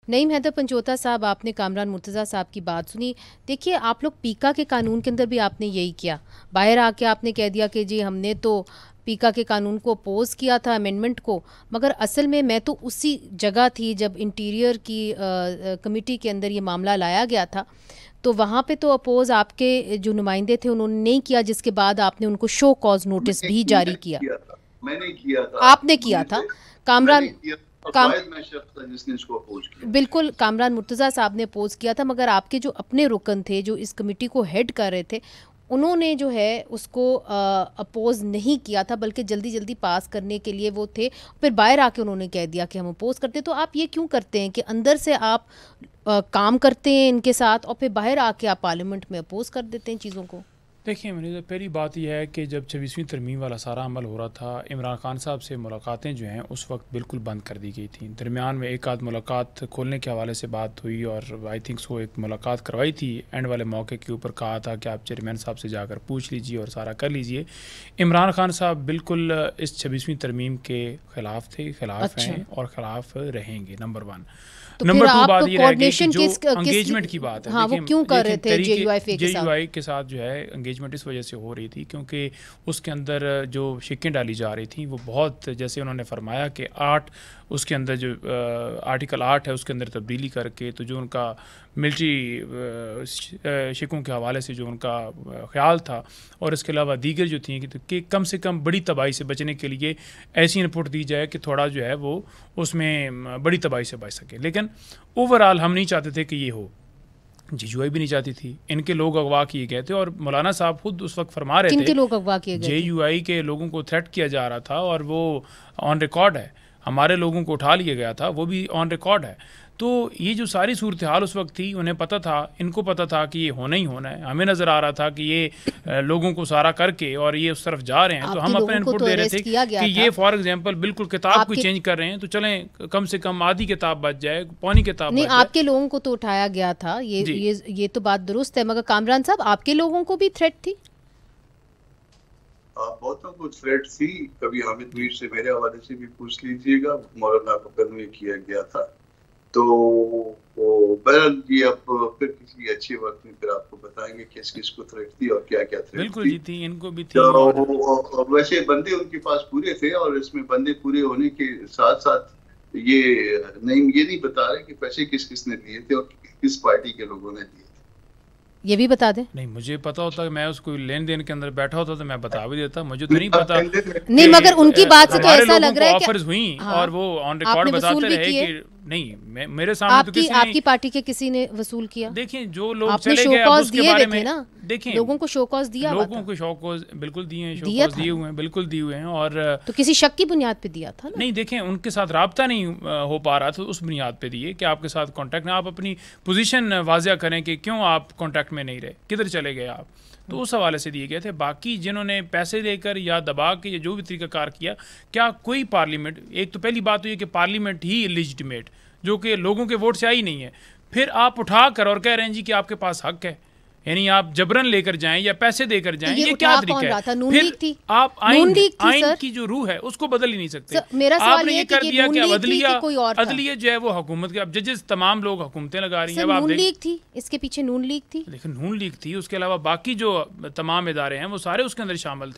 नईम हैदर पंचोता साहब, आपने कामरान मुर्तज़ा साहब की बात सुनी। देखिए, आप लोग पीका के कानून के अंदर भी आपने यही किया। बाहर आके आपने कह दिया कि जी हमने तो पीका के कानून को अपोज़ किया था, अमेंडमेंट को, मगर असल में मैं तो उसी जगह थी जब इंटीरियर की कमेटी के अंदर ये मामला लाया गया था। तो वहाँ पे तो अपोज़ आपके जो नुमाइंदे थे उन्होंने नहीं किया, जिसके बाद आपने उनको शो कॉज नोटिस भी जारी किया। मैंने किया था। आपने किया था। कामरान काम मैं शख्स था जिसने इसको अपोज किया। बिल्कुल, कामरान मुर्तज़ा साहब ने अपोज किया था, मगर आपके जो अपने रुकन थे जो इस कमेटी को हेड कर रहे थे, उन्होंने जो है उसको अपोज नहीं किया था, बल्कि जल्दी जल्दी पास करने के लिए वो थे। फिर बाहर आके उन्होंने कह दिया कि हम अपोज करते। तो आप ये क्यों करते हैं कि अंदर से आप काम करते हैं इनके साथ और फिर बाहर आके आप पार्लियामेंट में अपोज कर देते हैं चीज़ों को? देखिए, मेरी पहली बात यह है कि जब 26वीं तरमीम वाला सारा अमल हो रहा था, इमरान खान साहब से मुलाकातें जो हैं उस वक्त बिल्कुल बंद कर दी गई थी। दरमियान में एक आध मुलाकात खोलने के हवाले से बात हुई और आई थिंक सो एक मुलाकात करवाई थी। एंड वाले मौके के ऊपर कहा था कि आप चेयरमैन साहब से जाकर पूछ लीजिए और सारा कर लीजिए। इमरान खान साहब बिल्कुल इस 26वीं तरमीम के ख़िलाफ़ थे, ख़िलाफ़ हैं और ख़िलाफ़ रहेंगे, नंबर 1। तो नंबर 2 बात ये है कि जो एंगेजमेंट की बात है, हाँ, वो क्यों कर रहे थे जेयूआई के साथ जो है एंगेजमेंट इस वजह से हो रही थी क्योंकि उसके अंदर जो शिकें डाली जा रही थी वो बहुत, जैसे उन्होंने फरमाया कि 8 उसके अंदर जो आर्टिकल 8 है उसके अंदर तब्दीली करके, तो जो उनका मिलिट्री शिकों के हवाले से जो उनका ख्याल था और इसके अलावा दीगर जो थी कि कम से कम बड़ी तबाही से बचने के लिए ऐसी इनपुट दी जाए कि थोड़ा जो है वो उसमें बड़ी तबाही से बच सके। लेकिन ओवरऑल हम नहीं चाहते थे कि ये हो। जेयूआई भी नहीं चाहती थी। इनके लोग अगवा किए गए थे और मौलाना साहब खुद उस वक्त फरमा रहे थे किनके लोग अगवा किए गए? जेयूआई के लोगों को थ्रेट किया जा रहा था और वो ऑन रिकॉर्ड है। हमारे लोगों को उठा लिया गया था, वो भी ऑन रिकॉर्ड है। तो ये जो सारी सूरत हाल उस वक्त थी, उन्हें पता था, इनको पता था कि ये होना ही होना है। हमें नज़र आ रहा था कि ये लोगों को सारा करके और ये उस तरफ जा रहे हैं, तो हम अपने इनपुट दे रहे थे कि ये फॉर एग्जांपल बिल्कुल किताब को चेंज कर रहे हैं, तो चलें कम से कम आधी किताब बच जाए, पौनी किताब नहीं, आपके लोगों को तो उठाया गया था, ये तो बात दुरुस्त है, मगर कामरान साहब आपके लोगों को भी थ्रेट थी? बहुतों को थ्रेट थी। कभी हामिद मीर से मेरे हवाले से भी पूछ लीजिएगा, मौलाना को कन्वे किया गया था। तो बहरहाल ये अब फिर किसी अच्छे वक्त में फिर आपको बताएंगे किस किस को थ्रेट थी और क्या क्या थ्रेट बिल्कुल जी थी, इनको भी थी। तो वैसे बंदे उनके पास पूरे थे और इसमें बंदे पूरे होने के साथ साथ ये नहीं बता रहे कि पैसे किस किसने दिए थे और किस पार्टी के लोगों ने दिए। ये भी बता दें। नहीं, मुझे पता होता कि मैं उसको लेन देन के अंदर बैठा होता तो मैं बता भी देता। मुझे तो नहीं पता। नहीं, मगर उनकी बात से तो ऐसा लग रहा है कि ऑफर्स हुई और वो ऑन रिकॉर्ड बताते रहे कि नहीं, मेरे सामने तो किसी आपकी पार्टी के किसी ने वसूल किया। देखिए, जो लोग चले गए अब उसके बारे में ना, देखिए लोगों को शो कॉज दिया, लोगों को शो कॉज बिल्कुल दिए हैं, शो कॉज दिए हुए हैं, बिल्कुल दिए हुए हैं। और तो किसी शक की बुनियाद पे दिया था ना? नहीं, देखें उनके साथ राब्ता नहीं हो पा रहा था, उस बुनियाद पे दिए कि आपके साथ कॉन्टैक्ट में, आप अपनी पोजीशन वाजिया करें कि क्यों आप कॉन्टैक्ट में नहीं रहे, किधर चले गए आप, तो उस हवाले से दिए गए थे। बाकी जिन्होंने पैसे देकर या दबा के या जो भी तरीकाकार किया, क्या कोई पार्लियामेंट, एक तो पहली बात तो ये कि पार्लियामेंट ही इलिजिटिमेट जो कि लोगों के वोट से आई नहीं है, फिर आप उठा कर और कह रहे हैं जी कि आपके पास हक है, यानी आप जबरन लेकर जाएं या पैसे देकर जाएं, ये क्या तरीका है? फिर आप आइन की जो रूह है उसको बदल ही नहीं सकते। आपने ये कर दिया कि अदलिया जो है वो हुकूमत के, अब जजेस तमाम लोग हुकूमतें लगा रही हैं। नून लीग थी, इसके पीछे नून लीग थी। लेकिन नून लीग थी, उसके अलावा बाकी जो तमाम इदारे हैं वो सारे उसके अंदर शामिल थे।